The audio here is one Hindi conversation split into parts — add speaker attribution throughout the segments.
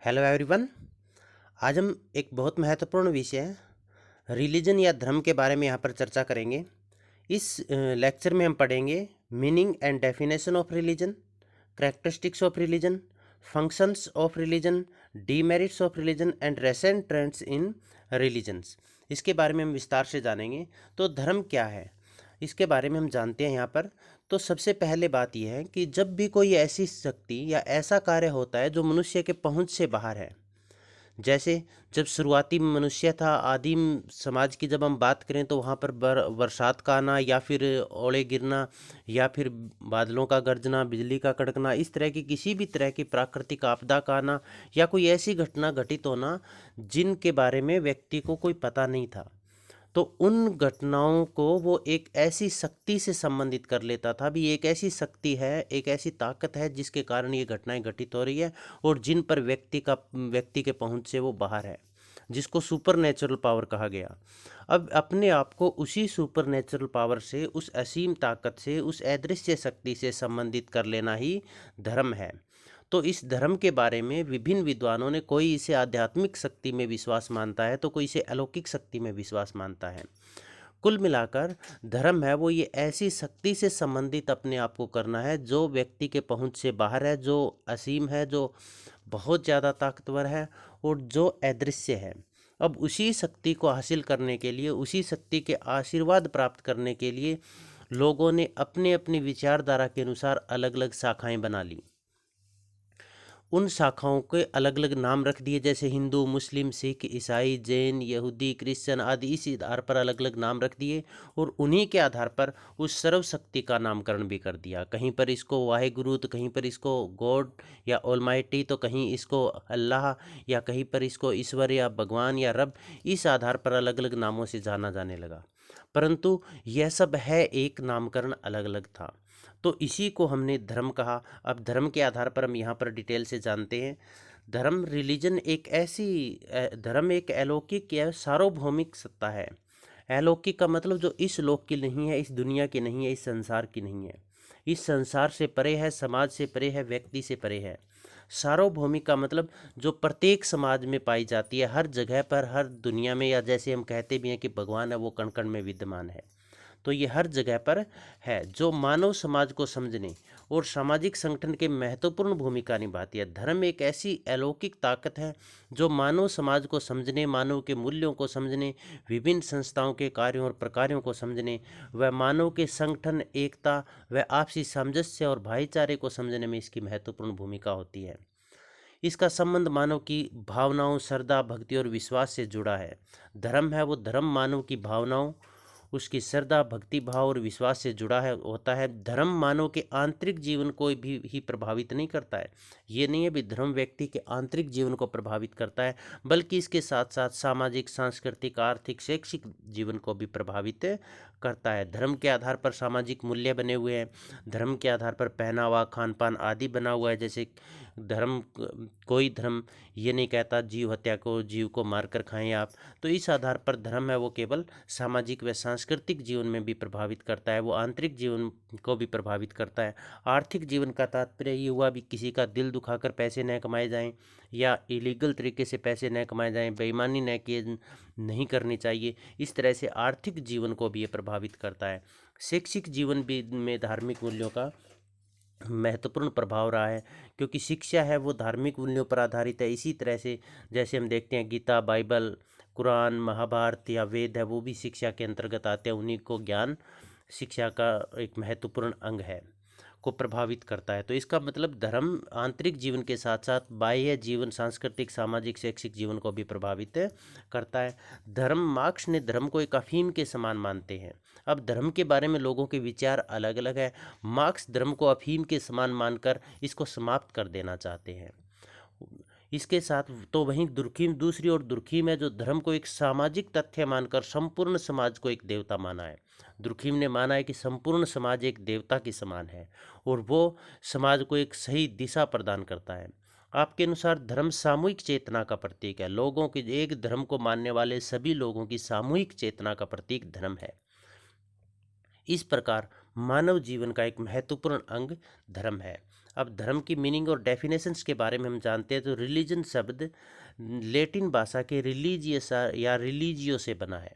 Speaker 1: Hello everyone. आज हम एक बहुत महत्वपूर्ण विषय रिलीजन या धर्म के बारे में यहाँ पर चर्चा करेंगे। इस लेक्चर में हम पढ़ेंगे meaning and definition of religion, characteristics of religion, functions of religion, demerits of religion and रेसेंट trends in religions. इसके बारे में हम विस्तार से जानेंगे। तो धर्म क्या है, इसके बारे में हम जानते हैं यहाँ पर। तो सबसे पहले बात यह है कि जब भी कोई ऐसी शक्ति या ऐसा कार्य होता है जो मनुष्य के पहुंच से बाहर है, जैसे जब शुरुआती मनुष्य था, आदिम समाज की जब हम बात करें तो वहाँ पर बरसात का आना या फिर ओले गिरना या फिर बादलों का गरजना, बिजली का कड़कना, इस तरह की किसी भी तरह की प्राकृतिक आपदा का आना या कोई ऐसी घटना घटित होना जिनके बारे में व्यक्ति को कोई पता नहीं था, तो उन घटनाओं को वो एक ऐसी शक्ति से संबंधित कर लेता था। भी एक ऐसी शक्ति है, एक ऐसी ताकत है जिसके कारण ये घटनाएं घटित हो रही है और जिन पर व्यक्ति के पहुंच से वो बाहर है, जिसको सुपर नेचुरल पावर कहा गया। अब अपने आप को उसी सुपर नेचुरल पावर से, उस असीम ताकत से, उस अदृश्य शक्ति से संबंधित कर लेना ही धर्म है। तो इस धर्म के बारे में विभिन्न विद्वानों ने, कोई इसे आध्यात्मिक शक्ति में विश्वास मानता है तो कोई इसे अलौकिक शक्ति में विश्वास मानता है। कुल मिलाकर धर्म है वो ये ऐसी शक्ति से संबंधित अपने आप को करना है जो व्यक्ति के पहुंच से बाहर है, जो असीम है, जो बहुत ज़्यादा ताकतवर है और जो अदृश्य है। अब उसी शक्ति को हासिल करने के लिए, उसी शक्ति के आशीर्वाद प्राप्त करने के लिए लोगों ने अपने अपनी विचारधारा के अनुसार अलग अलग शाखाएं बना ली। उन शाखाओं के अलग अलग नाम रख दिए, जैसे हिंदू, मुस्लिम, सिख, ईसाई, जैन, यहूदी, क्रिश्चियन आदि। इस आधार पर अलग अलग नाम रख दिए और उन्हीं के आधार पर उस सर्वशक्ति का नामकरण भी कर दिया। कहीं पर इसको वाहेगुरु, तो कहीं पर इसको गॉड या ऑलमाइटी, तो कहीं इसको अल्लाह, या कहीं पर इसको ईश्वर या भगवान या रब। इस आधार पर अलग अलग नामों से जाना जाने लगा, परंतु यह सब है, एक नामकरण अलग अलग था। तो इसी को हमने धर्म कहा। अब धर्म के आधार पर हम यहाँ पर डिटेल से जानते हैं। धर्म, रिलीजन एक ऐसी धर्म एक अलौकिक या सार्वभौमिक सत्ता है। अलौकिक का मतलब जो इस लोक की नहीं है, इस दुनिया की नहीं है, इस संसार की नहीं है, इस संसार से परे है, समाज से परे है, व्यक्ति से परे है। सार्वभौमिक का मतलब जो प्रत्येक समाज में पाई जाती है, हर जगह पर, हर दुनिया में, या जैसे हम कहते भी हैं कि भगवान है वो कण कण में विद्यमान है, तो ये हर जगह पर है, जो मानव समाज को समझने और सामाजिक संगठन के महत्वपूर्ण भूमिका निभाती है। धर्म एक ऐसी अलौकिक ताकत है जो मानव समाज को समझने, मानव के मूल्यों को समझने, विभिन्न संस्थाओं के कार्यों और प्रकारों को समझने, व मानव के संगठन, एकता व आपसी सामंजस्य और भाईचारे को समझने में इसकी महत्वपूर्ण भूमिका होती है। इसका संबंध मानव की भावनाओं, श्रद्धा, भक्ति और विश्वास से जुड़ा है। धर्म है वो धर्म मानव की भावनाओं, उसकी श्रद्धा, भक्ति भाव और विश्वास से जुड़ा है होता है। धर्म मानव के आंतरिक जीवन को भी ही प्रभावित नहीं करता है। ये नहीं है भी धर्म व्यक्ति के आंतरिक जीवन को प्रभावित करता है, बल्कि इसके साथ साथ सामाजिक, सांस्कृतिक, आर्थिक, शैक्षिक जीवन को भी प्रभावित करता है। धर्म के आधार पर सामाजिक मूल्य बने हुए हैं, धर्म के आधार पर पहनावा, खान पान आदि बना हुआ है। जैसे धर्म, कोई धर्म ये नहीं कहता जीव हत्या को, जीव को मारकर खाएं आप। तो इस आधार पर धर्म है वो केवल सामाजिक व सांस्कृतिक जीवन में भी प्रभावित करता है, वो आंतरिक जीवन को भी प्रभावित करता है। आर्थिक जीवन का तात्पर्य ये हुआ भी किसी का दिल दुखाकर पैसे न कमाए जाएं, या इलीगल तरीके से पैसे न कमाए जाएं, बेईमानी न किए नहीं करनी चाहिए। इस तरह से आर्थिक जीवन को भी ये प्रभावित करता है। शैक्षिक जीवन भी में धार्मिक मूल्यों का महत्वपूर्ण प्रभाव रहा है, क्योंकि शिक्षा है वो धार्मिक मूल्यों पर आधारित है। इसी तरह से जैसे हम देखते हैं गीता, बाइबल, कुरान, महाभारत या वेद है, वो भी शिक्षा के अंतर्गत आते हैं। उन्हीं को ज्ञान शिक्षा का एक महत्वपूर्ण अंग है, को प्रभावित करता है। तो इसका मतलब धर्म आंतरिक जीवन के साथ साथ बाह्य जीवन, सांस्कृतिक, सामाजिक, शैक्षिक जीवन को भी प्रभावित करता है। धर्म, मार्क्स ने धर्म को एक अफीम के समान मानते हैं। अब धर्म के बारे में लोगों के विचार अलग अलग है। मार्क्स धर्म को अफीम के समान मानकर इसको समाप्त कर देना चाहते हैं। इसके साथ तो वहीं दुर्खीम, दूसरी ओर दुर्खीम है जो धर्म को एक सामाजिक तथ्य मानकर संपूर्ण समाज को एक देवता माना है। दुर्खीम ने माना है कि संपूर्ण समाज एक देवता के समान है और वो समाज को एक सही दिशा प्रदान करता है। आपके अनुसार धर्म सामूहिक चेतना का प्रतीक है। लोगों के, एक धर्म को मानने वाले सभी लोगों की सामूहिक चेतना का प्रतीक धर्म है। इस प्रकार मानव जीवन का एक महत्वपूर्ण अंग धर्म है। अब धर्म की मीनिंग और डेफिनेशंस के बारे में हम जानते हैं तो रिलीजन शब्द लैटिन भाषा के रिलीजियस या रिलीजियो से बना है,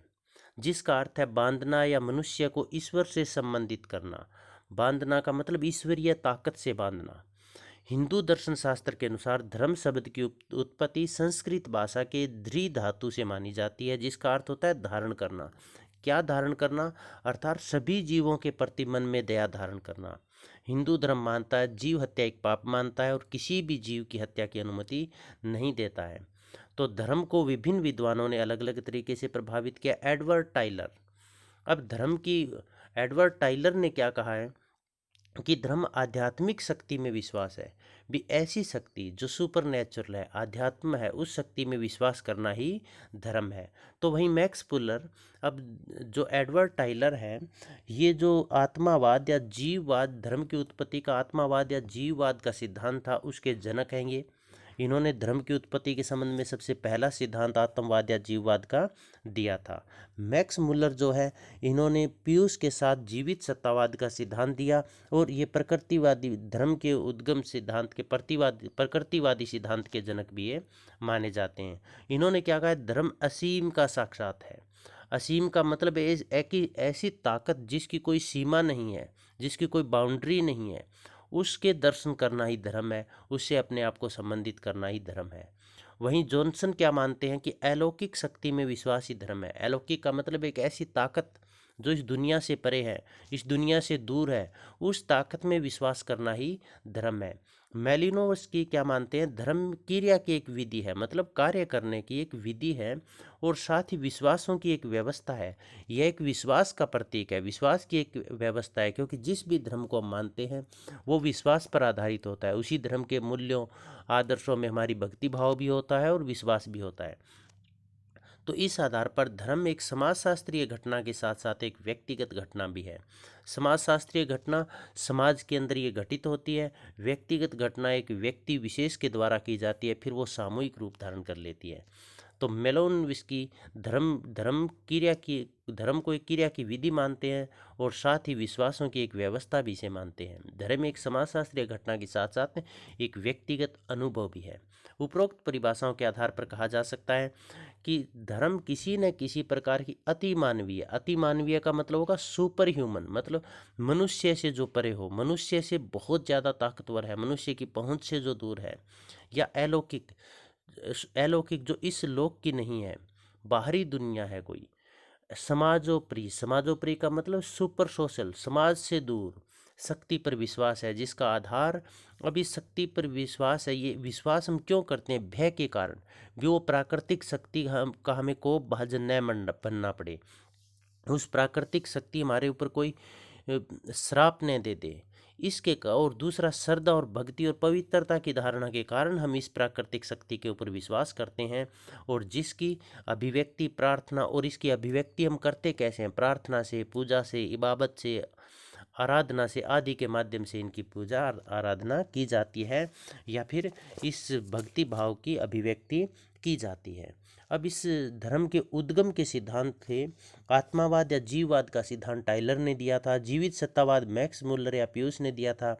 Speaker 1: जिसका अर्थ है बांधना या मनुष्य को ईश्वर से संबंधित करना। बांधना का मतलब ईश्वरीय ताकत से बांधना। हिंदू दर्शन शास्त्र के अनुसार धर्म शब्द की उत्पत्ति संस्कृत भाषा के ध्री धातु से मानी जाती है, जिसका अर्थ होता है धारण करना। क्या धारण करना? अर्थात सभी जीवों के प्रति मन में दया धारण करना। हिंदू धर्म मानता है जीव हत्या एक पाप मानता है और किसी भी जीव की हत्या की अनुमति नहीं देता है। तो धर्म को विभिन्न विद्वानों ने अलग अलग तरीके से प्रभावित किया। एडवर्ड टाइलर, अब धर्म की एडवर्ड टाइलर ने क्या कहा है कि धर्म आध्यात्मिक शक्ति में विश्वास है, भी ऐसी शक्ति जो सुपर नेचुरल है, आध्यात्म है, उस शक्ति में विश्वास करना ही धर्म है। तो वहीं मैक्स पुलर, अब जो एडवर्ड टाइलर है, ये जो आत्मावाद या जीववाद, धर्म की उत्पत्ति का आत्मावाद या जीववाद का सिद्धांत था, उसके जनक हैं ये। इन्होंने धर्म की उत्पत्ति के संबंध में सबसे पहला सिद्धांत आत्मवाद या जीववाद का दिया था। मैक्स मुलर जो है, इन्होंने पियूस के साथ जीवित सत्तावाद का सिद्धांत दिया और ये प्रकृतिवादी धर्म के उद्गम सिद्धांत के प्रकृतिवादी सिद्धांत के जनक भी ये माने जाते हैं। इन्होंने क्या कहा? धर्म असीम का साक्षात है। असीम का मतलब ऐसी ताकत जिसकी कोई सीमा नहीं है, जिसकी कोई बाउंड्री नहीं है, उसके दर्शन करना ही धर्म है, उससे अपने आप को संबंधित करना ही धर्म है। वहीं जॉनसन क्या मानते हैं कि अलौकिक शक्ति में विश्वास ही धर्म है। अलौकिक का मतलब एक ऐसी ताकत जो इस दुनिया से परे है, इस दुनिया से दूर है, उस ताकत में विश्वास करना ही धर्म है। मेलिनोवस्की क्या मानते हैं? धर्म क्रिया की एक विधि है, मतलब कार्य करने की एक विधि है और साथ ही विश्वासों की एक व्यवस्था है। यह एक विश्वास का प्रतीक है, विश्वास की एक व्यवस्था है, क्योंकि जिस भी धर्म को हम मानते हैं वो विश्वास पर आधारित होता है। उसी धर्म के मूल्यों आदर्शों में हमारी भक्ति भाव भी होता है और विश्वास भी होता है। तो इस आधार पर धर्म एक समाजशास्त्रीय घटना के साथ साथ एक व्यक्तिगत घटना भी है। समाजशास्त्रीय घटना समाज के अंदर ये घटित होती है, व्यक्तिगत घटना एक व्यक्ति विशेष के द्वारा की जाती है, फिर वो सामूहिक रूप धारण कर लेती है। तो मेलोनविस्की धर्म को एक क्रिया की विधि मानते हैं और साथ ही विश्वासों की एक व्यवस्था भी इसे मानते हैं। धर्म एक समाजशास्त्रीय घटना के साथ साथ एक व्यक्तिगत अनुभव भी है। उपरोक्त परिभाषाओं के आधार पर कहा जा सकता है कि धर्म किसी न किसी प्रकार की अतिमानवीय का मतलब होगा सुपर ह्यूमन, मतलब मनुष्य से जो परे हो, मनुष्य से बहुत ज़्यादा ताकतवर है, मनुष्य की पहुंच से जो दूर है, या अलौकिक जो इस लोक की नहीं है, बाहरी दुनिया है कोई। समाजोपरि का मतलब सुपर सोशल, समाज से दूर। शक्ति पर विश्वास है जिसका आधार, अब इस शक्ति पर विश्वास है, ये विश्वास हम क्यों करते हैं? भय के कारण। वो प्राकृतिक शक्ति का हमें को भाजन न बनना पड़े, उस प्राकृतिक शक्ति हमारे ऊपर कोई श्राप न दे दे, और दूसरा श्रद्धा और भक्ति और पवित्रता की धारणा के कारण हम इस प्राकृतिक शक्ति के ऊपर विश्वास करते हैं, और जिसकी अभिव्यक्ति प्रार्थना, और इसकी अभिव्यक्ति हम करते कैसे हैं? प्रार्थना से, पूजा से, इबादत से, आराधना से आदि के माध्यम से इनकी पूजा आराधना की जाती है, या फिर इस भक्ति भाव की अभिव्यक्ति की जाती है। अब इस धर्म के उद्गम के सिद्धांत थे आत्मावाद या जीववाद का सिद्धांत टाइलर ने दिया था, जीवित सत्तावाद मैक्स मुलर या पियूस ने दिया था।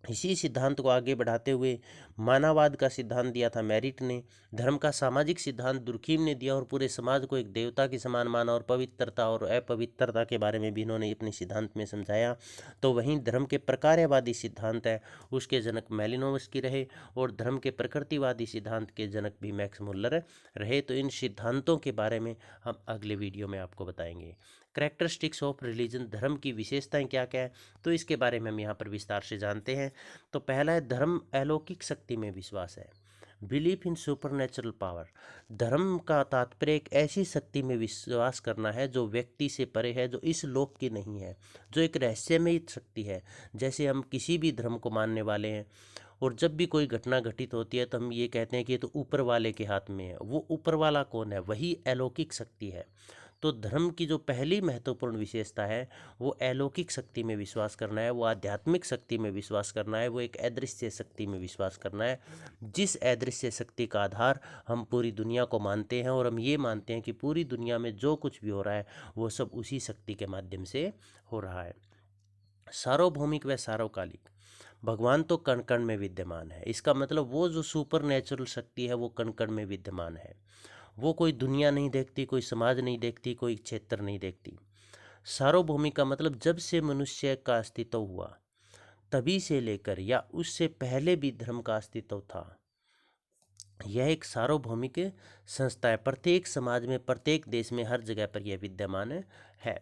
Speaker 1: इसी सिद्धांत को आगे बढ़ाते हुए मानववाद का सिद्धांत दिया था मैरिट ने। धर्म का सामाजिक सिद्धांत दुर्खीम ने दिया और पूरे समाज को एक देवता के समान माना, और पवित्रता और अपवित्रता के बारे में भी इन्होंने अपने सिद्धांत में समझाया। तो वहीं धर्म के प्रकार्यवादी सिद्धांत है उसके जनक मेलिनोवस्की रहे, और धर्म के प्रकृतिवादी सिद्धांत के जनक भी मैक्स मुलर रहे। तो इन सिद्धांतों के बारे में हम अगले वीडियो में आपको बताएंगे। कैरेक्टरिस्टिक्स ऑफ रिलीजन, धर्म की विशेषताएं क्या क्या है, तो इसके बारे में हम यहाँ पर विस्तार से जानते हैं। तो पहला है धर्म अलौकिक शक्ति में विश्वास है, बिलीफ इन सुपरनेचुरल पावर। धर्म का तात्पर्य एक ऐसी शक्ति में विश्वास करना है जो व्यक्ति से परे है, जो इस लोक की नहीं है, जो एक रहस्यमयी शक्ति है। जैसे हम किसी भी धर्म को मानने वाले हैं, और जब भी कोई घटना घटित होती है तो हम ये कहते हैं कि ये तो ऊपर वाले के हाथ में है। वो ऊपर वाला कौन है? वही अलौकिक शक्ति है। तो धर्म की जो पहली महत्वपूर्ण विशेषता है वो अलौकिक शक्ति में विश्वास करना है, वो आध्यात्मिक शक्ति में विश्वास करना है, वो एक अदृश्य शक्ति में विश्वास करना है, जिस अदृश्य शक्ति का आधार हम पूरी दुनिया को मानते हैं, और हम ये मानते हैं कि पूरी दुनिया में जो कुछ भी हो रहा है वो सब उसी शक्ति के माध्यम से हो रहा है। सार्वभौमिक व सार्वकालिक, भगवान तो कण कण में विद्यमान है। इसका मतलब वो जो सुपर नेचुरल शक्ति है वो कण कण में विद्यमान है। वो कोई दुनिया नहीं देखती, कोई समाज नहीं देखती, कोई क्षेत्र नहीं देखती। सार्वभौमिक का मतलब जब से मनुष्य का अस्तित्व हुआ तभी से लेकर या उससे पहले भी धर्म का अस्तित्व था। यह एक सार्वभौमिक संस्था है। प्रत्येक समाज में, प्रत्येक देश में, हर जगह पर यह विद्यमान है।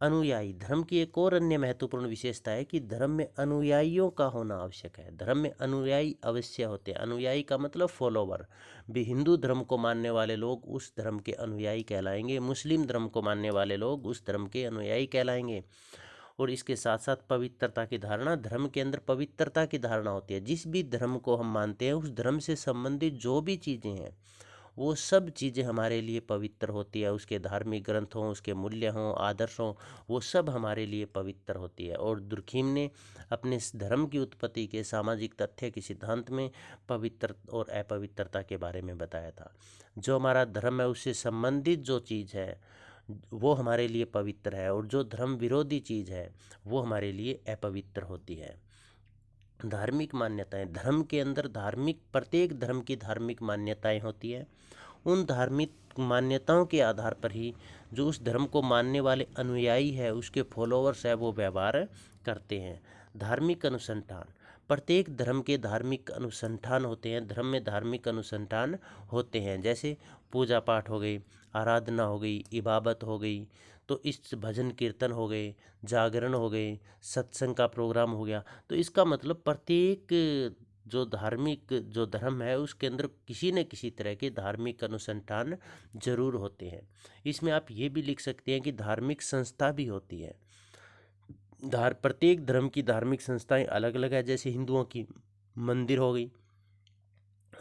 Speaker 1: अनुयायी धर्म की एक और अन्य महत्वपूर्ण विशेषता है कि धर्म में अनुयायियों का होना आवश्यक है। धर्म में अनुयायी अवश्य होते हैं। अनुयायी का मतलब फॉलोवर। भी हिंदू धर्म को मानने वाले लोग उस धर्म के अनुयायी कहलाएंगे, मुस्लिम धर्म को मानने वाले लोग उस धर्म के अनुयायी कहलाएंगे। और इसके साथ साथ पवित्रता की धारणा, धर्म के अंदर पवित्रता की धारणा होती है। जिस भी धर्म को हम मानते हैं उस धर्म से संबंधित जो भी चीज़ें हैं वो सब चीज़ें हमारे लिए पवित्र होती है। उसके धार्मिक ग्रंथ हों, उसके मूल्य हों, आदर्श हों, वो सब हमारे लिए पवित्र होती है। और दुर्खीम ने अपने इस धर्म की उत्पत्ति के सामाजिक तथ्य के सिद्धांत में पवित्र और अपवित्रता के बारे में बताया था। जो हमारा धर्म है उससे संबंधित जो चीज़ है वो हमारे लिए पवित्र है, और जो धर्म विरोधी चीज़ है वो हमारे लिए अपवित्र होती है। धार्मिक मान्यताएं, धर्म के अंदर धार्मिक, प्रत्येक धर्म की धार्मिक मान्यताएं होती है। उन धार्मिक मान्यताओं के आधार पर ही जो उस धर्म को मानने वाले अनुयायी है, उसके फॉलोअर्स है, वो व्यवहार करते हैं। धार्मिक अनुसंधान, प्रत्येक धर्म के धार्मिक अनुसंधान होते हैं। धर्म में धार्मिक अनुसंधान होते हैं, जैसे पूजा पाठ हो गई, आराधना हो गई, इबादत हो गई, तो इस भजन कीर्तन हो गए, जागरण हो गए, सत्संग का प्रोग्राम हो गया। तो इसका मतलब प्रत्येक जो धार्मिक जो धर्म है उसके अंदर किसी न किसी तरह के धार्मिक अनुसंधान जरूर होते हैं। इसमें आप ये भी लिख सकते हैं कि धार्मिक संस्था भी होती है। प्रत्येक धर्म की धार्मिक संस्थाएं अलग अलग है। जैसे हिंदुओं की मंदिर हो गई,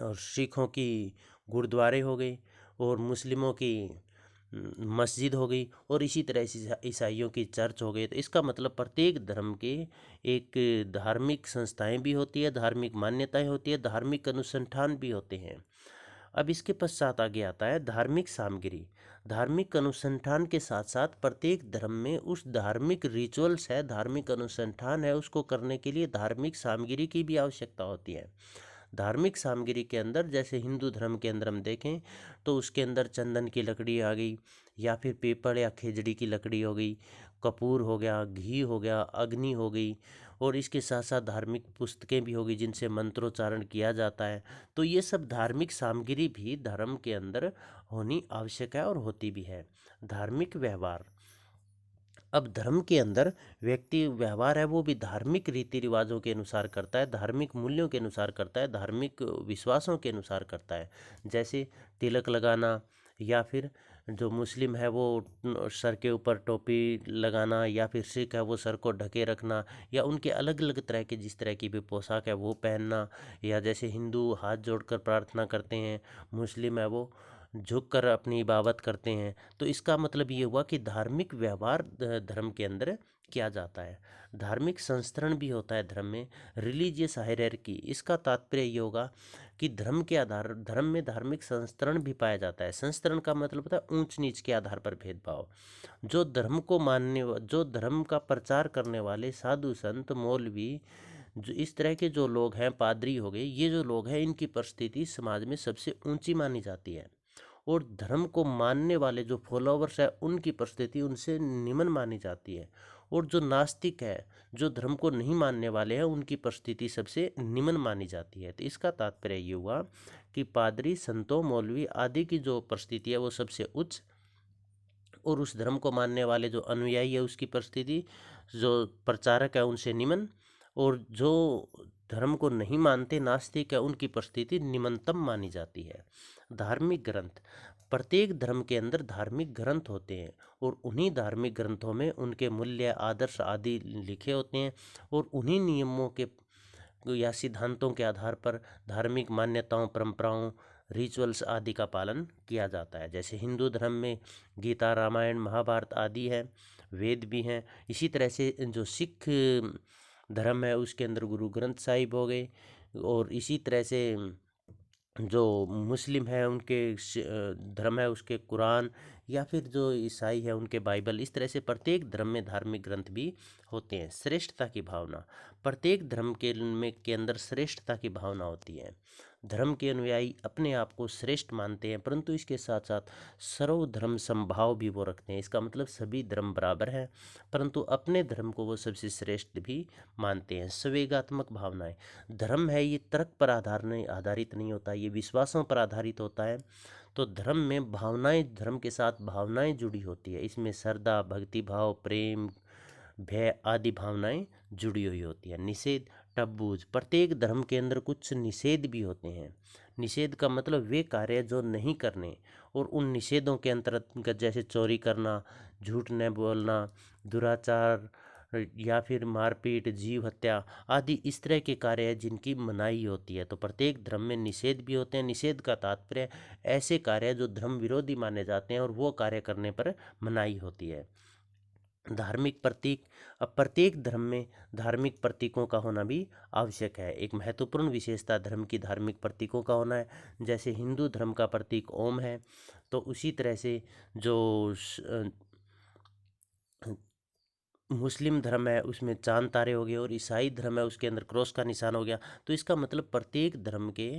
Speaker 1: और सिखों की गुरुद्वारे हो गए, और मुस्लिमों की मस्जिद हो गई, और इसी तरह से ईसाइयों की चर्च हो गई। तो इसका मतलब प्रत्येक धर्म के एक धार्मिक संस्थाएं भी होती है, धार्मिक मान्यताएं होती है, धार्मिक अनुसंधान भी होते हैं। अब इसके पश्चात आगे आता है धार्मिक सामग्री। धार्मिक अनुसंधान के साथ साथ प्रत्येक धर्म में उस धार्मिक रिचुअल्स है, धार्मिक अनुसंधान है, उसको करने के लिए धार्मिक सामग्री की भी आवश्यकता होती है। धार्मिक सामग्री के अंदर जैसे हिंदू धर्म के अंदर हम देखें तो उसके अंदर चंदन की लकड़ी आ गई, या फिर पीपल या खेजड़ी की लकड़ी हो गई, कपूर हो गया, घी हो गया, अग्नि हो गई, और इसके साथ साथ धार्मिक पुस्तकें भी होगी जिनसे मंत्रोच्चारण किया जाता है। तो ये सब धार्मिक सामग्री भी धर्म के अंदर होनी आवश्यक है और होती भी है। धार्मिक व्यवहार, अब धर्म के अंदर व्यक्ति व्यवहार है वो भी धार्मिक रीति रिवाजों के अनुसार करता है, धार्मिक मूल्यों के अनुसार करता है, धार्मिक विश्वासों के अनुसार करता है। जैसे तिलक लगाना, या फिर जो मुस्लिम है वो सर के ऊपर टोपी लगाना, या फिर सिख है वो सर को ढके रखना, या उनके अलग अलग तरह के जिस तरह की भी पोशाक है वो पहनना, या जैसे हिंदू हाथ जोड़कर प्रार्थना करते हैं, मुस्लिम है वो झुक कर अपनी इबादत करते हैं। तो इसका मतलब ये हुआ कि धार्मिक व्यवहार धर्म के अंदर किया जाता है। धार्मिक संस्तरण भी होता है धर्म में, रिलीजियस हायरार्की। इसका तात्पर्य ये होगा कि धर्म के आधार, धर्म में धार्मिक संस्तरण भी पाया जाता है। संस्तरण का मतलब होता है ऊंच नीच के आधार पर भेदभाव। जो धर्म को मानने, जो धर्म का प्रचार करने वाले साधु संत मौलवी, जो इस तरह के जो लोग हैं, पादरी हो गए, ये जो लोग हैं इनकी परिस्थिति समाज में सबसे ऊंची मानी जाती है। और धर्म को मानने वाले जो फॉलोवर्स है उनकी परिस्थिति उनसे निम्न मानी जाती है। और जो नास्तिक है, जो धर्म को नहीं मानने वाले हैं, उनकी परिस्थिति सबसे निम्न मानी जाती है। तो इसका तात्पर्य ये हुआ कि पादरी, संतों, मौलवी आदि की जो परिस्थिति है वो सबसे उच्च, और उस धर्म को मानने वाले जो अनुयायी है उसकी परिस्थिति, जो प्रचारक है उनसे निम्न, और जो धर्म को नहीं मानते, नास्तिक है, उनकी परिस्थिति निम्नतम मानी जाती है। धार्मिक ग्रंथ, प्रत्येक धर्म के अंदर धार्मिक ग्रंथ होते हैं, और उन्हीं धार्मिक ग्रंथों में उनके मूल्य, आदर्श आदि लिखे होते हैं, और उन्हीं नियमों के या सिद्धांतों के आधार पर धार्मिक मान्यताओं, परंपराओं, रिचुअल्स आदि का पालन किया जाता है। जैसे हिंदू धर्म में गीता, रामायण, महाभारत आदि है, वेद भी हैं। इसी तरह से जो सिख धर्म है उसके अंदर गुरु ग्रंथ साहिब हो गए, और इसी तरह से जो मुस्लिम है उनके धर्म है उसके कुरान, या फिर जो ईसाई है उनके बाइबल। इस तरह से प्रत्येक धर्म में धार्मिक ग्रंथ भी होते हैं। श्रेष्ठता की भावना, प्रत्येक धर्म के अंदर श्रेष्ठता की भावना होती है। धर्म के अनुयायी अपने आप को श्रेष्ठ मानते हैं, परंतु इसके साथ साथ सर्वधर्म समभाव भी वो रखते हैं। इसका मतलब सभी धर्म बराबर हैं, परंतु अपने धर्म को वो सबसे श्रेष्ठ भी मानते हैं। संवेगात्मक भावनाएं, धर्म है ये तर्क पर आधारित नहीं होता, ये विश्वासों पर आधारित होता है। तो धर्म में भावनाएं, धर्म के साथ भावनाएं जुड़ी होती है। इसमें श्रद्धा, भक्ति भाव, प्रेम, भय आदि भावनाएं जुड़ी हुई होती है। निषेध, टब्बूज, प्रत्येक धर्म के अंदर कुछ निषेध भी होते हैं। निषेध का मतलब वे कार्य जो नहीं करने, और उन निषेधों के अंतर्गत जैसे चोरी करना, झूठ न बोलना, दुराचार, या फिर मारपीट, जीव हत्या आदि इस तरह के कार्य हैं जिनकी मनाही होती है। तो प्रत्येक धर्म में निषेध भी होते हैं। निषेध का तात्पर्य ऐसे कार्य जो धर्म विरोधी माने जाते हैं और वो कार्य करने पर मनाही होती है। धार्मिक प्रतीक, अब प्रत्येक धर्म में धार्मिक प्रतीकों का होना भी आवश्यक है। एक महत्वपूर्ण विशेषता धर्म की धार्मिक प्रतीकों का होना है। जैसे हिंदू धर्म का प्रतीक ओम है, तो उसी तरह से जो मुस्लिम धर्म है उसमें चांद तारे हो गए, और ईसाई धर्म है उसके अंदर क्रॉस का निशान हो गया। तो इसका मतलब प्रत्येक धर्म के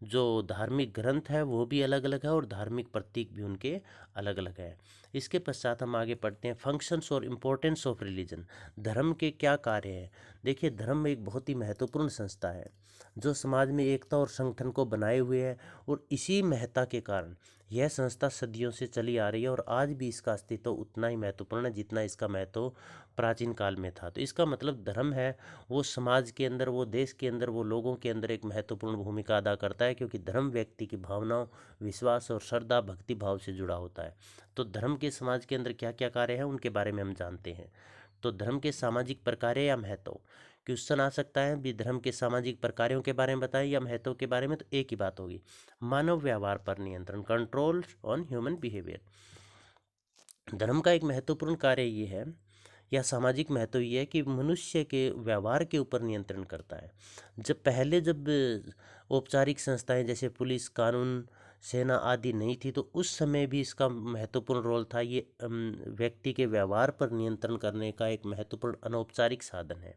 Speaker 1: जो धार्मिक ग्रंथ है वो भी अलग अलग है, और धार्मिक प्रतीक भी उनके अलग अलग है। इसके पश्चात हम आगे पढ़ते हैं फंक्शंस और इम्पोर्टेंस ऑफ रिलीजन। धर्म के क्या कार्य हैं। देखिए, धर्म एक बहुत ही महत्वपूर्ण संस्था है जो समाज में एकता और संगठन को बनाए हुए है, और इसी महत्ता के कारण यह संस्था सदियों से चली आ रही है, और आज भी इसका अस्तित्व उतना ही महत्वपूर्ण है जितना इसका महत्व प्राचीन काल में था। तो इसका मतलब धर्म है वो समाज के अंदर, वो देश के अंदर, वो लोगों के अंदर एक महत्वपूर्ण भूमिका अदा करता है, क्योंकि धर्म व्यक्ति की भावनाओं, विश्वास और श्रद्धा, भक्ति भाव से जुड़ा होता है। तो धर्म के समाज के अंदर क्या क्या कार्य हैं उनके बारे में हम जानते हैं। तो धर्म के सामाजिक प्रकार या महत्व, क्वेश्चन आ सकता है भी धर्म के सामाजिक प्रकारों के बारे में बताएं या महत्व के बारे में, तो एक ही बात होगी, मानव व्यवहार पर नियंत्रण, कंट्रोल ऑन ह्यूमन बिहेवियर। धर्म का एक महत्वपूर्ण कार्य ये है, या सामाजिक महत्व ये है कि मनुष्य के व्यवहार के ऊपर नियंत्रण करता है। जब औपचारिक संस्थाएं जैसे पुलिस, कानून, सेना आदि नहीं थी, तो उस समय भी इसका महत्वपूर्ण रोल था। ये व्यक्ति के व्यवहार पर नियंत्रण करने का एक महत्वपूर्ण अनौपचारिक साधन है,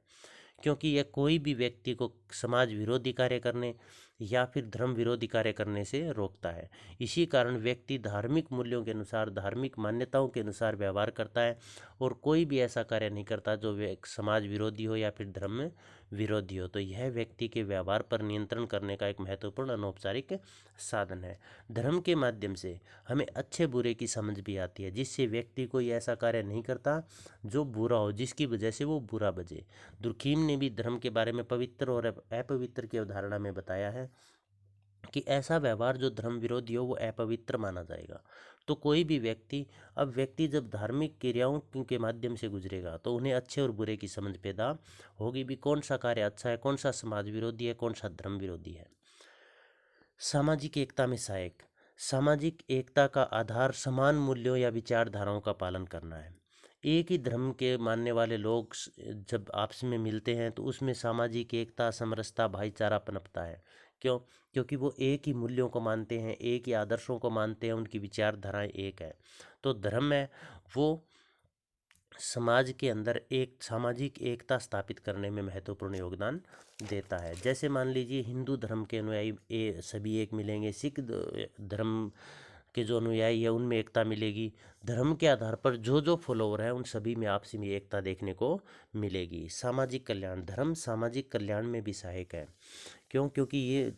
Speaker 1: क्योंकि यह कोई भी व्यक्ति को समाज विरोधी कार्य करने या फिर धर्म विरोधी कार्य करने से रोकता है। इसी कारण व्यक्ति धार्मिक मूल्यों के अनुसार, धार्मिक मान्यताओं के अनुसार व्यवहार करता है, और कोई भी ऐसा कार्य नहीं करता जो समाज विरोधी हो या फिर धर्म विरोधी हो। तो यह व्यक्ति के व्यवहार पर नियंत्रण करने का एक महत्वपूर्ण अनौपचारिक साधन है। धर्म के माध्यम से हमें अच्छे बुरे की समझ भी आती है, जिससे व्यक्ति कोई ऐसा कार्य नहीं करता जो बुरा हो, जिसकी वजह से वो बुरा बजे। दुर्खीम ने भी धर्म के बारे में पवित्र और अपवित्र की अवधारणा में बताया है कि ऐसा व्यवहार जो धर्म विरोधी हो वो अपवित्र माना जाएगा। तो कोई भी व्यक्ति, अब व्यक्ति जब धार्मिक क्रियाओं के माध्यम से गुजरेगा तो उन्हें अच्छे और बुरे की समझ पैदा होगी भी, कौन सा कार्य अच्छा है, कौन सा समाज विरोधी है, कौन सा धर्म विरोधी है। सामाजिक एकता में सहायक, सामाजिक एकता का आधार समान मूल्यों या विचारधाराओं का पालन करना है। एक ही धर्म के मानने वाले लोग जब आपस में मिलते हैं तो उसमें सामाजिक एकता, समरसता, भाईचारा पनपता है। क्यों? क्योंकि वो एक ही मूल्यों को मानते हैं, एक ही आदर्शों को मानते हैं, उनकी विचारधाराएं एक है। तो धर्म है वो समाज के अंदर एक सामाजिक एकता स्थापित करने में महत्वपूर्ण योगदान देता है। जैसे मान लीजिए हिंदू धर्म के अनुयायी सभी एक मिलेंगे, सिख धर्म के जो अनुयायी है उनमें एकता मिलेगी। धर्म के आधार पर जो जो फॉलोवर है उन सभी में आपसी में एकता देखने को मिलेगी। सामाजिक कल्याण, धर्म सामाजिक कल्याण में भी सहायक है। क्यों? क्योंकि ये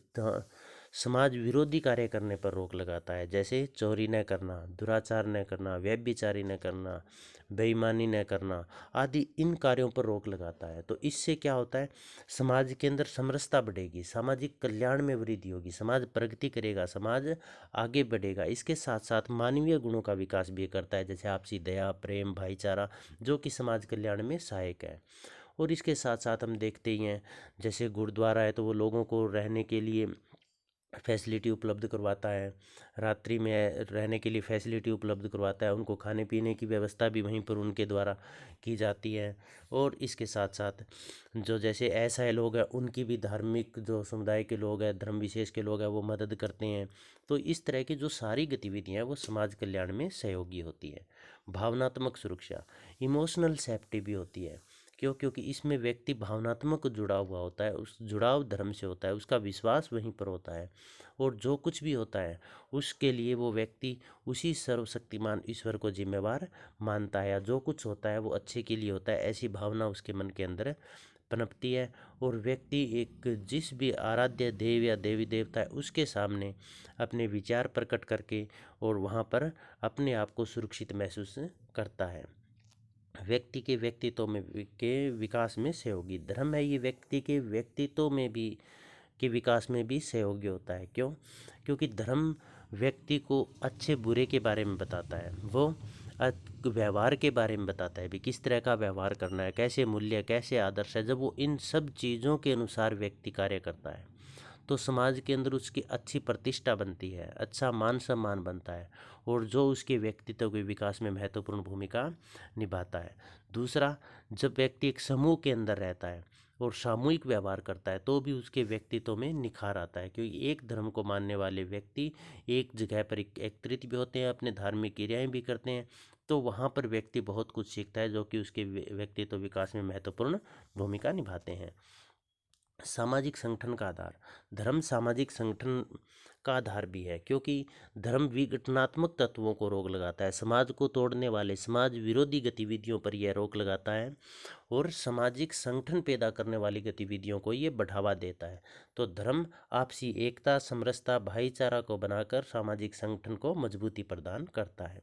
Speaker 1: समाज विरोधी कार्य करने पर रोक लगाता है, जैसे चोरी न करना, दुराचार न करना, व्यभिचारी न करना, बेईमानी न करना आदि इन कार्यों पर रोक लगाता है। तो इससे क्या होता है, समाज के अंदर समरसता बढ़ेगी, सामाजिक कल्याण में वृद्धि होगी, समाज प्रगति करेगा, समाज आगे बढ़ेगा। इसके साथ साथ मानवीय गुणों का विकास भी करता है, जैसे आपसी दया, प्रेम, भाईचारा, जो कि समाज कल्याण में सहायक है। और इसके साथ साथ हम देखते ही हैं, जैसे गुरुद्वारा है तो वो लोगों को रहने के लिए फैसिलिटी उपलब्ध करवाता है, रात्रि में रहने के लिए फैसिलिटी उपलब्ध करवाता है, उनको खाने पीने की व्यवस्था भी वहीं पर उनके द्वारा की जाती है। और इसके साथ साथ जो जैसे असहाय लोग हैं उनकी भी धार्मिक जो समुदाय के लोग हैं, धर्म विशेष के लोग हैं, वो मदद करते हैं। तो इस तरह की जो सारी गतिविधियाँ हैं वो समाज कल्याण में सहयोगी होती है। भावनात्मक सुरक्षा, इमोशनल सेफ्टी भी होती है। क्योंकि इसमें व्यक्ति भावनात्मक जुड़ा हुआ होता है, उस जुड़ाव धर्म से होता है, उसका विश्वास वहीं पर होता है। और जो कुछ भी होता है उसके लिए वो व्यक्ति उसी सर्वशक्तिमान ईश्वर को जिम्मेवार मानता है, या जो कुछ होता है वो अच्छे के लिए होता है, ऐसी भावना उसके मन के अंदर पनपती है। और व्यक्ति एक जिस भी आराध्य देव या देवी देवता है उसके सामने अपने विचार प्रकट करके और वहाँ पर अपने आप को सुरक्षित महसूस करता है। व्यक्ति के व्यक्तित्व में के विकास में सहयोगी धर्म है, ये व्यक्ति के व्यक्तित्व में भी के विकास में भी सहयोगी होता है। क्यों? क्योंकि धर्म व्यक्ति को अच्छे बुरे के बारे में बताता है, वो व्यवहार के बारे में बताता है भी किस तरह का व्यवहार करना है, कैसे मूल्य, कैसे आदर्श है। जब वो इन सब चीज़ों के अनुसार व्यक्ति कार्य करता है तो समाज के अंदर उसकी अच्छी प्रतिष्ठा बनती है, अच्छा मान सम्मान बनता है, और जो उसके व्यक्तित्व के विकास में महत्वपूर्ण भूमिका निभाता है। दूसरा, जब व्यक्ति एक समूह के अंदर रहता है और सामूहिक व्यवहार करता है तो भी उसके व्यक्तित्व में निखार आता है, क्योंकि एक धर्म को मानने वाले व्यक्ति एक जगह पर एकत्रित भी होते हैं, अपने धार्मिक क्रियाएं भी करते हैं। तो वहाँ पर व्यक्ति बहुत कुछ सीखता है जो कि उसके व्यक्तित्व विकास में महत्वपूर्ण भूमिका निभाते हैं। सामाजिक संगठन का आधार, धर्म सामाजिक संगठन का आधार भी है, क्योंकि धर्म विघटनात्मक तत्वों को रोक लगाता है, समाज को तोड़ने वाले समाज विरोधी गतिविधियों पर यह रोक लगाता है, और सामाजिक संगठन पैदा करने वाली गतिविधियों को ये बढ़ावा देता है। तो धर्म आपसी एकता, समरसता, भाईचारा को बनाकर सामाजिक संगठन को मजबूती प्रदान करता है।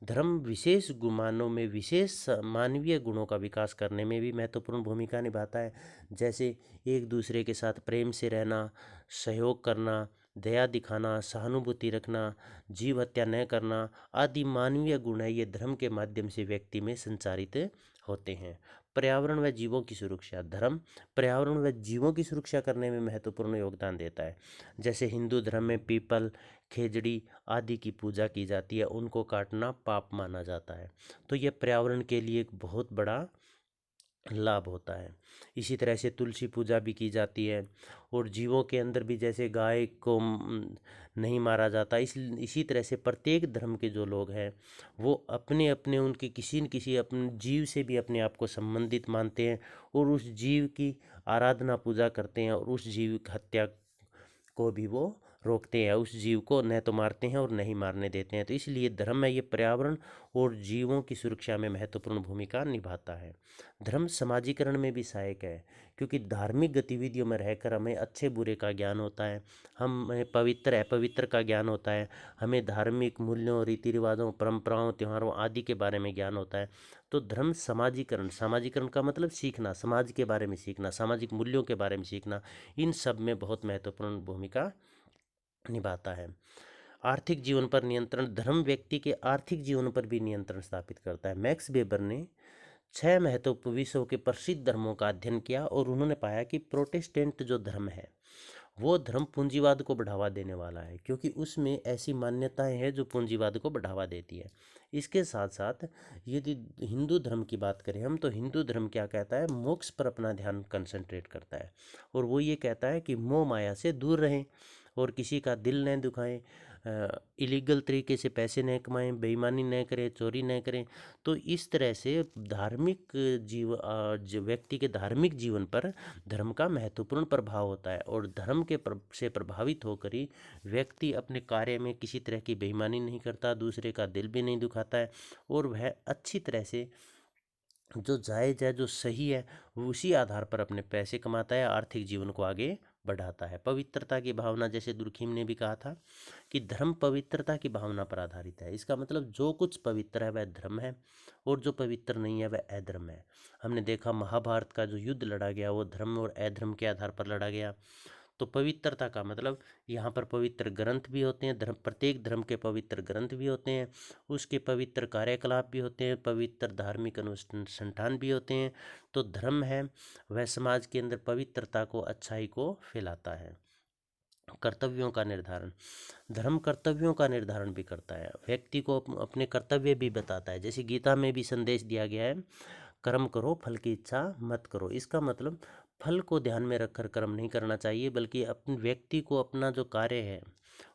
Speaker 1: धर्म विशेष गुमानों में विशेष मानवीय गुणों का विकास करने में भी महत्वपूर्ण भूमिका निभाता है, जैसे एक दूसरे के साथ प्रेम से रहना, सहयोग करना, दया दिखाना, सहानुभूति रखना, जीव हत्या न करना आदि मानवीय गुण है, ये धर्म के माध्यम से व्यक्ति में संचारित होते हैं। पर्यावरण व जीवों की सुरक्षा, धर्म पर्यावरण व जीवों की सुरक्षा करने में महत्वपूर्ण योगदान देता है। जैसे हिंदू धर्म में पीपल, खेजड़ी आदि की पूजा की जाती है, उनको काटना पाप माना जाता है। तो यह पर्यावरण के लिए एक बहुत बड़ा लाभ होता है। इसी तरह से तुलसी पूजा भी की जाती है, और जीवों के अंदर भी जैसे गाय को नहीं मारा जाता, इसी तरह से प्रत्येक धर्म के जो लोग हैं वो अपने अपने उनके किसी न किसी अपने जीव से भी अपने आप को संबंधित मानते हैं, और उस जीव की आराधना पूजा करते हैं, और उस जीव की हत्या को भी वो रोकते हैं, उस जीव को न तो मारते हैं और न ही मारने देते हैं। तो इसलिए धर्म में ये पर्यावरण और जीवों की सुरक्षा में महत्वपूर्ण भूमिका निभाता है। धर्म समाजीकरण में भी सहायक है, क्योंकि धार्मिक गतिविधियों में रहकर हमें अच्छे बुरे का ज्ञान होता है, हमें पवित्र अपवित्र का ज्ञान होता है, हमें धार्मिक मूल्यों, रीति रिवाजों, परंपराओं, त्योहारों आदि के बारे में ज्ञान होता है। तो धर्म समाजीकरण, समाजीकरण का मतलब सीखना, समाज के बारे में सीखना, सामाजिक मूल्यों के बारे में सीखना, इन सब में बहुत महत्वपूर्ण भूमिका निभाता है। आर्थिक जीवन पर नियंत्रण, धर्म व्यक्ति के आर्थिक जीवन पर भी नियंत्रण स्थापित करता है। मैक्स वेबर ने 6 महत्वपूर्ण विश्व के प्रसिद्ध धर्मों का अध्ययन किया, और उन्होंने पाया कि प्रोटेस्टेंट जो धर्म है वो धर्म पूंजीवाद को बढ़ावा देने वाला है, क्योंकि उसमें ऐसी मान्यताएं हैं जो पूंजीवाद को बढ़ावा देती है। इसके साथ साथ यदि हिंदू धर्म की बात करें हम, तो हिंदू धर्म क्या कहता है, मोक्ष पर अपना ध्यान कंसंट्रेट करता है, और वो ये कहता है कि मोह माया से दूर रहें और किसी का दिल न दुखाएं, इलीगल तरीके से पैसे न कमाएं, बेईमानी न करें, चोरी न करें। तो इस तरह से धार्मिक व्यक्ति के धार्मिक जीवन पर धर्म का महत्वपूर्ण प्रभाव होता है, और धर्म के से प्रभावित होकर ही व्यक्ति अपने कार्य में किसी तरह की बेईमानी नहीं करता, दूसरे का दिल भी नहीं दुखाता है, और वह अच्छी तरह से जो जायज़ है, जो सही है, वो उसी आधार पर अपने पैसे कमाता है, आर्थिक जीवन को आगे बढ़ाता है। पवित्रता की भावना, जैसे दुर्खिम ने भी कहा था कि धर्म पवित्रता की भावना पर आधारित है। इसका मतलब जो कुछ पवित्र है वह धर्म है, और जो पवित्र नहीं है वह अधर्म है। हमने देखा महाभारत का जो युद्ध लड़ा गया वो धर्म और अधर्म के आधार पर लड़ा गया। तो पवित्रता का मतलब यहाँ पर पवित्र ग्रंथ भी होते हैं, धर्म प्रत्येक धर्म के पवित्र ग्रंथ भी होते हैं, उसके पवित्र कार्यकलाप भी होते हैं, पवित्र धार्मिक अनुष्ठान भी होते हैं। तो धर्म है वह समाज के अंदर पवित्रता को, अच्छाई को फैलाता है। कर्तव्यों का निर्धारण। धर्म कर्तव्यों का निर्धारण भी करता है, व्यक्ति को अपने कर्तव्य भी बताता है। जैसे गीता में भी संदेश दिया गया है, कर्म करो फल की इच्छा मत करो। इसका मतलब फल को ध्यान में रखकर कर्म नहीं करना चाहिए, बल्कि अपने व्यक्ति को अपना जो कार्य है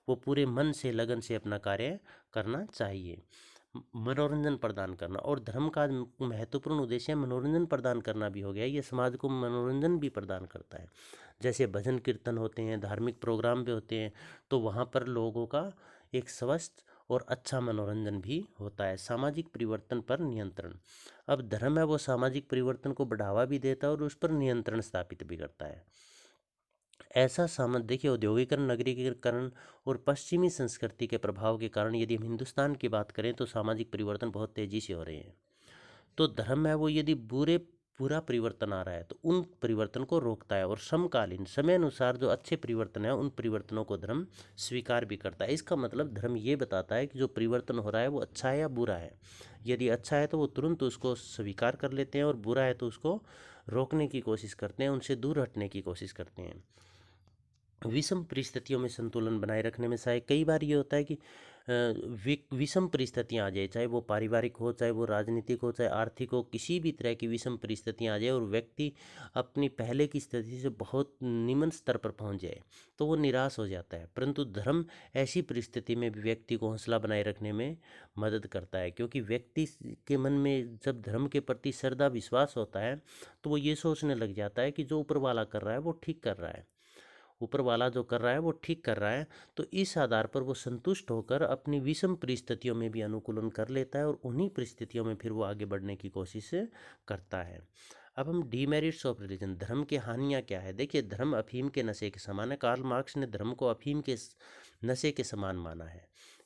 Speaker 1: वो पूरे मन से लगन से अपना कार्य करना चाहिए। मनोरंजन प्रदान करना, और धर्म का महत्वपूर्ण उद्देश्य मनोरंजन प्रदान करना भी हो गया। ये समाज को मनोरंजन भी प्रदान करता है। जैसे भजन कीर्तन होते हैं, धार्मिक प्रोग्राम भी होते हैं, तो वहाँ पर लोगों का एक स्वस्थ और अच्छा मनोरंजन भी होता है। सामाजिक परिवर्तन पर नियंत्रण। अब धर्म है वो सामाजिक परिवर्तन को बढ़ावा भी देता है और उस पर नियंत्रण स्थापित भी करता है। ऐसा सामंत देखिए, औद्योगिकरण, नगरीकरण और पश्चिमी संस्कृति के प्रभाव के कारण यदि हम हिंदुस्तान की बात करें तो सामाजिक परिवर्तन बहुत तेजी से हो रहे हैं। तो धर्म है वो यदि पूरा परिवर्तन आ रहा है तो उन परिवर्तन को रोकता है, और समकालीन समय अनुसार जो अच्छे परिवर्तन है उन परिवर्तनों को धर्म स्वीकार भी करता है। इसका मतलब धर्म ये बताता है कि जो परिवर्तन हो रहा है वो अच्छा है या बुरा है। यदि अच्छा है तो वो तुरंत उसको स्वीकार कर लेते हैं, और बुरा है तो उसको रोकने की कोशिश करते हैं, उनसे दूर हटने की कोशिश करते हैं। विषम परिस्थितियों में संतुलन बनाए रखने में सहायक। कई बार ये होता है कि विषम परिस्थितियाँ आ जाए, चाहे वो पारिवारिक हो, चाहे वो राजनीतिक हो, चाहे आर्थिक हो, किसी भी तरह की विषम परिस्थितियाँ आ जाए और व्यक्ति अपनी पहले की स्थिति से बहुत निम्न स्तर पर पहुंच जाए तो वो निराश हो जाता है। परंतु धर्म ऐसी परिस्थिति में भी व्यक्ति को हौसला बनाए रखने में मदद करता है, क्योंकि व्यक्ति के मन में जब धर्म के प्रति श्रद्धा विश्वास होता है तो वो ये सोचने लग जाता है कि जो ऊपर वाला कर रहा है वो ठीक कर रहा है, ऊपर वाला जो कर रहा है वो ठीक कर रहा है। तो इस आधार पर वो संतुष्ट होकर अपनी विषम परिस्थितियों में भी अनुकूलन कर लेता है, और उन्हीं परिस्थितियों में फिर वो आगे बढ़ने की कोशिश करता है। अब हम डीमेरिट्स ऑफ रिलीजन, धर्म की हानियाँ क्या है। देखिए, धर्म अफीम के नशे के समान है। कार्ल मार्क्स ने धर्म को अफीम के नशे के समान माना है।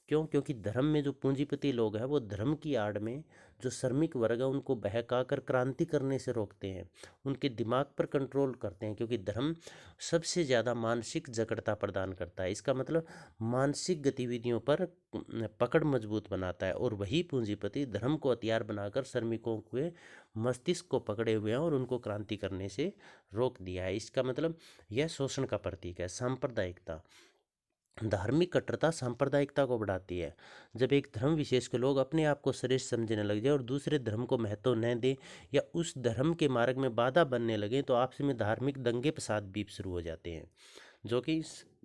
Speaker 1: क्यों? क्योंकि धर्म में जो पूंजीपति लोग हैं वो धर्म की आड़ में जो श्रमिक वर्ग है उनको बहका कर क्रांति करने से रोकते हैं, उनके दिमाग पर कंट्रोल करते हैं, क्योंकि धर्म सबसे ज़्यादा मानसिक जकड़ता प्रदान करता है। इसका मतलब मानसिक गतिविधियों पर पकड़ मजबूत बनाता है, और वही पूंजीपति धर्म को हथियार बनाकर श्रमिकों के मस्तिष्क को पकड़े हुए हैं और उनको क्रांति करने से रोक दिया है। इसका मतलब यह शोषण का प्रतीक है। सांप्रदायिकता, धार्मिक कट्टरता सांप्रदायिकता को बढ़ाती है। जब एक धर्म विशेष के लोग अपने आप को श्रेष्ठ समझने लग जाए और दूसरे धर्म को महत्व न दें या उस धर्म के मार्ग में बाधा बनने लगे तो आपस में धार्मिक दंगे फसाद भी शुरू हो जाते हैं, जो कि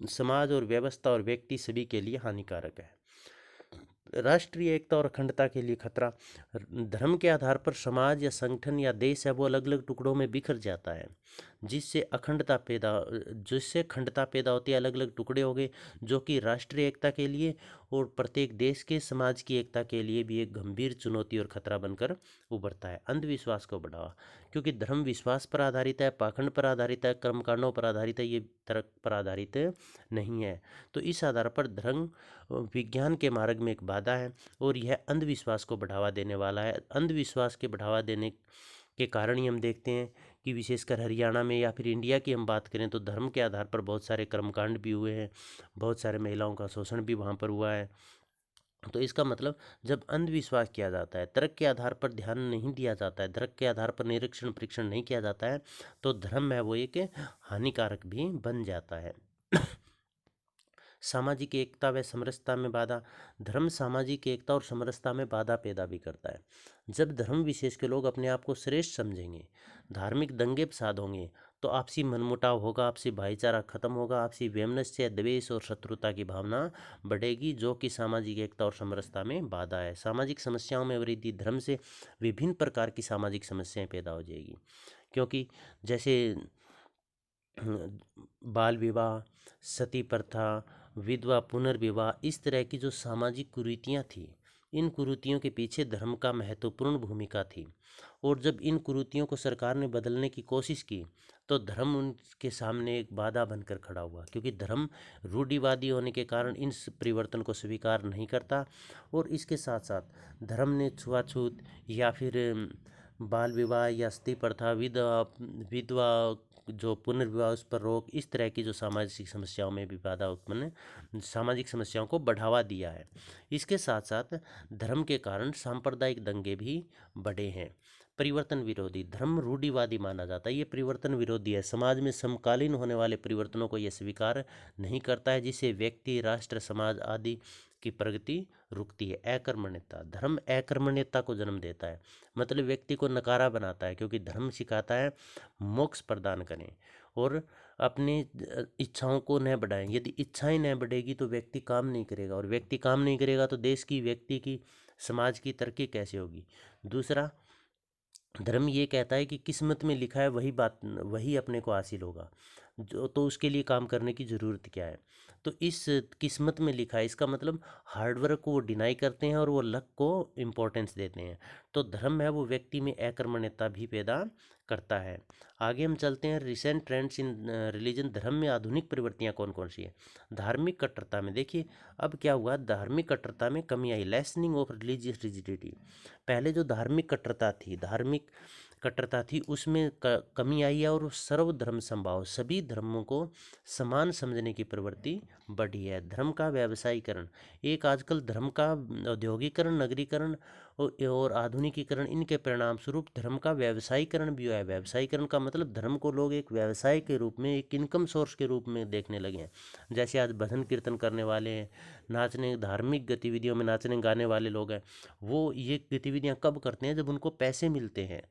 Speaker 1: समाज और व्यवस्था और व्यक्ति सभी के लिए हानिकारक है। राष्ट्रीय एकता और अखंडता के लिए खतरा। धर्म के आधार पर समाज या संगठन या देश है वो अलग अलग टुकड़ों में बिखर जाता है, जिससे खंडता पैदा होती है। अलग अलग टुकड़े हो गए, जो कि राष्ट्रीय एकता के लिए और प्रत्येक देश के समाज की एकता के लिए भी एक गंभीर चुनौती और खतरा बनकर उभरता है। अंधविश्वास को बढ़ावा, क्योंकि धर्म विश्वास पर आधारित है, पाखंड पर आधारित है, कर्मकांडों पर आधारित है, ये तर्क पर आधारित नहीं है। तो इस आधार पर धर्म विज्ञान के मार्ग में एक बाधा है और यह अंधविश्वास को बढ़ावा देने वाला है। अंधविश्वास के बढ़ावा देने के कारण ही हम देखते हैं कि विशेषकर हरियाणा में या फिर इंडिया की हम बात करें तो धर्म के आधार पर बहुत सारे कर्मकांड भी हुए हैं, बहुत सारे महिलाओं का शोषण भी वहाँ पर हुआ है। तो इसका मतलब जब अंधविश्वास किया जाता है, तर्क के आधार पर ध्यान नहीं दिया जाता है, तर्क के आधार पर निरीक्षण परीक्षण नहीं किया जाता है, तो धर्म है वो एक हानिकारक भी बन जाता है। सामाजिक एकता व समरसता में बाधा। धर्म सामाजिक एकता और समरसता में बाधा पैदा भी करता है। जब धर्म विशेष के लोग अपने आप को श्रेष्ठ समझेंगे, धार्मिक दंगे फसाद होंगे, तो आपसी मनमुटाव होगा, आपसी भाईचारा खत्म होगा, आपसी वैमनस्य, द्वेष और शत्रुता की भावना बढ़ेगी, जो कि सामाजिक एकता और समरसता में बाधा है। सामाजिक समस्याओं में वृद्धि। धर्म से विभिन्न प्रकार की सामाजिक समस्याएं पैदा हो जाएगी, क्योंकि जैसे बाल विवाह, सती प्रथा, विधवा पुनर्विवाह, इस तरह की जो सामाजिक कुरीतियाँ थी, इन कुरीतियों के पीछे धर्म का महत्वपूर्ण भूमिका थी। और जब इन कुरीतियों को सरकार ने बदलने की कोशिश की तो धर्म उनके सामने एक बाधा बनकर खड़ा हुआ, क्योंकि धर्म रूढ़िवादी होने के कारण इन परिवर्तन को स्वीकार नहीं करता। और इसके साथ साथ धर्म ने छुआछूत या फिर बाल विवाह या सती प्रथा, विधवा जो पुनर्विवाह उस पर रोक, इस तरह की जो सामाजिक समस्याओं में भी बाधा उत्पन्न, सामाजिक समस्याओं को बढ़ावा दिया है। इसके साथ साथ धर्म के कारण सांप्रदायिक दंगे भी बढ़े हैं। परिवर्तन विरोधी, धर्म रूढ़िवादी माना जाता है, ये परिवर्तन विरोधी है, समाज में समकालीन होने वाले परिवर्तनों को यह स्वीकार नहीं करता है, जिससे व्यक्ति, राष्ट्र, समाज आदि की प्रगति रुकती है। अकर्मण्यता, धर्म अकर्मण्यता को जन्म देता है, मतलब व्यक्ति को नकारा बनाता है, क्योंकि धर्म सिखाता है मोक्ष प्रदान करें और अपनी इच्छाओं को न बढ़ाएं। यदि इच्छाएं न बढ़ेगी तो व्यक्ति काम नहीं करेगा, और व्यक्ति काम नहीं करेगा तो देश की, व्यक्ति की, समाज की तरक्की कैसे होगी। दूसरा, धर्म ये कहता है कि किस्मत में लिखा है वही बात, वही अपने को हासिल होगा, जो तो उसके लिए काम करने की ज़रूरत क्या है। तो इस किस्मत में लिखा है, इसका मतलब हार्डवर्क को वो डिनाई करते हैं और वो लक को इम्पोर्टेंस देते हैं। तो धर्म है वो व्यक्ति में अकर्मण्यता भी पैदा करता है। आगे हम चलते हैं, रिसेंट ट्रेंड्स इन रिलीजन, धर्म में आधुनिक प्रवृत्तियाँ कौन कौन सी है। धार्मिक कट्टरता में देखिए अब क्या हुआ, धार्मिक कट्टरता में कमी आई, लेसनिंग ऑफ रिलीजियस रिजिडिटी। पहले जो धार्मिक कट्टरता थी उसमें कमी आई है, और सर्वधर्म संभाव, सभी धर्मों को समान समझने की प्रवृत्ति बढ़ी है। धर्म का व्यावसायीकरण, एक आजकल धर्म का औद्योगिकरण, नगरीकरण और आधुनिकीकरण, इनके परिणाम स्वरूप धर्म का व्यावसायीकरण भी हुआ है। व्यावसायीकरण का मतलब धर्म को लोग एक व्यवसाय के रूप में, एक इनकम सोर्स के रूप में देखने लगे हैं। जैसे आज भजन कीर्तन करने वाले हैं, नाचने, धार्मिक गतिविधियों में नाचने गाने वाले लोग हैं, वो ये गतिविधियां कब करते हैं, जब उनको पैसे मिलते हैं।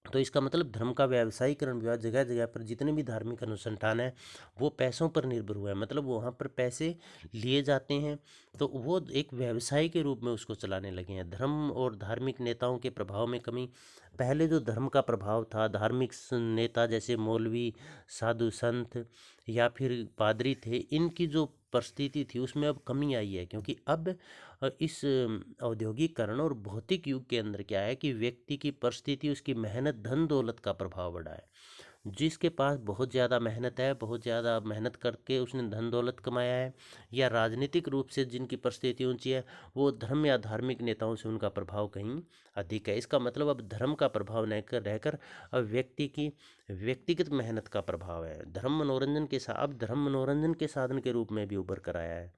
Speaker 1: तो इसका मतलब धर्म का व्यावसायीकरण भी हुआ, जगह जगह पर जितने भी धार्मिक अनुसंधान है वो पैसों पर निर्भर हुआ है, मतलब वहाँ पर पैसे लिए जाते हैं, तो वो एक व्यवसाय के रूप में उसको चलाने लगे हैं। धर्म और धार्मिक नेताओं के प्रभाव में कमी, पहले जो धर्म का प्रभाव था, धार्मिक नेता जैसे मौलवी, साधु संत या फिर पादरी थे, इनकी जो परिस्थिति थी उसमें अब कमी आई है, क्योंकि अब इस औद्योगिकरण और भौतिक युग के अंदर क्या है कि व्यक्ति की परिस्थिति, उसकी मेहनत, धन दौलत का प्रभाव बढ़ा है। जिसके पास बहुत ज़्यादा मेहनत है, बहुत ज़्यादा मेहनत करके उसने धन दौलत कमाया है, या राजनीतिक रूप से जिनकी परिस्थिति ऊंची है, वो धर्म या धार्मिक नेताओं से उनका प्रभाव कहीं अधिक है। इसका मतलब अब धर्म का प्रभाव न कर रहकर अब व्यक्ति की व्यक्तिगत मेहनत का प्रभाव है। धर्म मनोरंजन के साथ, अब धर्म मनोरंजन के साधन के रूप में भी उभर कर आया है।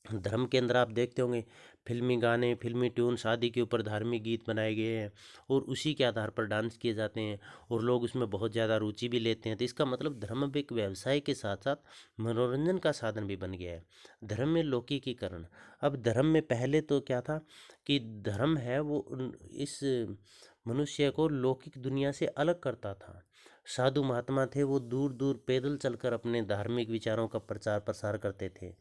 Speaker 1: धर्म के अंदर आप देखते होंगे फिल्मी गाने, फिल्मी ट्यून, शादी के ऊपर धार्मिक गीत बनाए गए हैं और उसी के आधार पर डांस किए जाते हैं और लोग उसमें बहुत ज़्यादा रुचि भी लेते हैं। तो इसका मतलब धर्म अब एक व्यवसाय के साथ साथ मनोरंजन का साधन भी बन गया है। धर्म में लौकिकीकरण, अब धर्म में पहले तो क्या था कि धर्म है वो इस मनुष्य को लौकिक दुनिया से अलग करता था। साधु महात्मा थे, वो दूर दूर पैदल चलकर अपने धार्मिक विचारों का प्रचार प्रसार करते थे।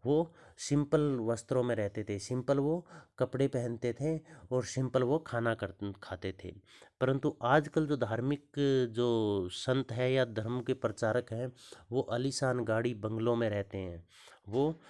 Speaker 1: वो सिंपल वस्त्रों में रहते थे, सिंपल वो कपड़े पहनते थे और सिंपल वो खाते थे। परंतु आजकल जो धार्मिक जो संत है या धर्म के प्रचारक हैं, वो आलीशान गाड़ी बंगलों में रहते हैं, वो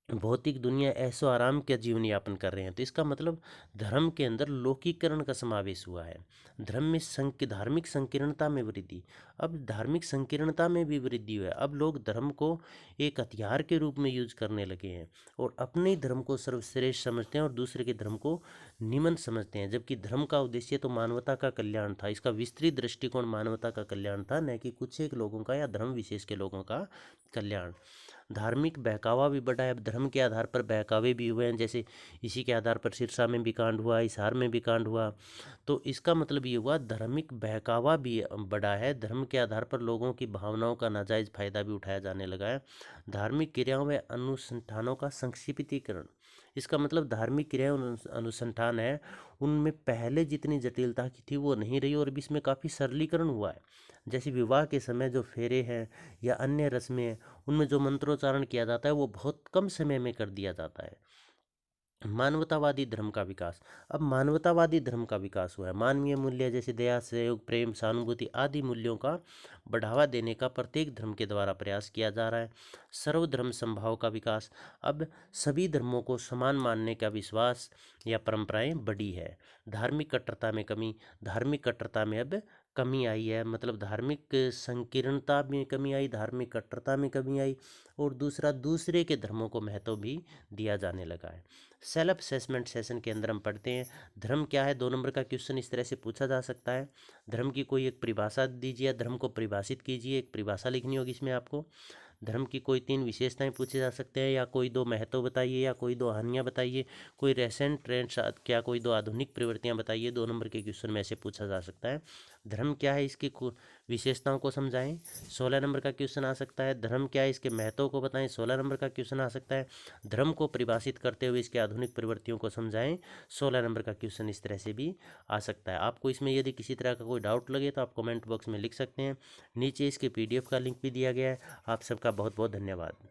Speaker 1: भौतिक दुनिया ऐशो आराम का जीवन यापन कर रहे हैं। तो इसका मतलब धर्म के अंदर लौकिकरण का समावेश हुआ है। धर्म में धार्मिक संकीर्णता में वृद्धि, अब धार्मिक संकीर्णता में भी वृद्धि हुआ है। अब लोग धर्म को एक हथियार के रूप में यूज करने लगे हैं और अपने धर्म को सर्वश्रेष्ठ समझते हैं और दूसरे के धर्म को निमन समझते हैं, जबकि धर्म का उद्देश्य तो मानवता का कल्याण था। इसका विस्तृत दृष्टिकोण मानवता का कल्याण था, न कि कुछ एक लोगों का या धर्म विशेष के लोगों का कल्याण। धार्मिक बहकावा भी बढ़ा है, अब धर्म के आधार पर बहकावे भी हुए हैं, जैसे इसी के आधार पर सिरसा में भी कांड हुआ, हिसार में भी कांड हुआ। तो इसका मतलब ये हुआ धार्मिक बहकावा भी बढ़ा है, धर्म के आधार पर लोगों की भावनाओं का नाजायज फायदा भी उठाया जाने लगा है। धार्मिक क्रियाओं व अनुष्ठानों का संक्षिप्तीकरण, इसका मतलब धार्मिक क्रिया अनुसंधान है उनमें पहले जितनी जटिलता की थी वो नहीं रही और अब इसमें काफ़ी सरलीकरण हुआ है। जैसे विवाह के समय जो फेरे हैं या अन्य रस्में हैं, उनमें जो मंत्रोच्चारण किया जाता है वो बहुत कम समय में कर दिया जाता है। मानवतावादी धर्म का विकास, अब मानवतावादी धर्म का विकास हुआ है। मानवीय मूल्य जैसे दया, सहयोग, प्रेम, सहानुभूति आदि मूल्यों का बढ़ावा देने का प्रत्येक धर्म के द्वारा प्रयास किया जा रहा है। सर्वधर्म समभाव का विकास, अब सभी धर्मों को समान मानने का विश्वास या परंपराएं बढ़ी है। धार्मिक कट्टरता में कमी, धार्मिक कट्टरता में अब कमी आई है, मतलब धार्मिक संकीर्णता में कमी आई, धार्मिक कट्टरता में कमी आई, और दूसरा दूसरे के धर्मों को महत्व भी दिया जाने लगा है। सेल्फ असेसमेंट सेशन के अंदर हम पढ़ते हैं धर्म क्या है। 2 नंबर का क्वेश्चन इस तरह से पूछा जा सकता है, धर्म की कोई एक परिभाषा दीजिए, धर्म को परिभाषित कीजिए, एक परिभाषा लिखनी होगी इसमें आपको। धर्म की कोई 3 विशेषताएं पूछे जा सकते हैं, या कोई 2 महत्व बताइए, या कोई 2 हानियाँ बताइए, कोई रेसेंट ट्रेंड्स, क्या कोई 2 आधुनिक प्रवृत्तियां बताइए। 2 नंबर के क्वेश्चन में ऐसे पूछा जा सकता है। धर्म क्या है, इसकी विशेषताओं को समझाएं। 16 नंबर का क्वेश्चन आ सकता है। धर्म क्या है, इसके महत्व को बताएं। 16 नंबर का क्वेश्चन आ सकता है। धर्म को परिभाषित करते हुए इसके आधुनिक प्रवृत्तियों को समझाएं। 16 नंबर का क्वेश्चन इस तरह से भी आ सकता है। आपको इसमें यदि किसी तरह का कोई डाउट लगे तो आप कमेंट बॉक्स में लिख सकते हैं। नीचे इसके PDF का लिंक भी दिया गया है। आप सबका बहुत बहुत धन्यवाद।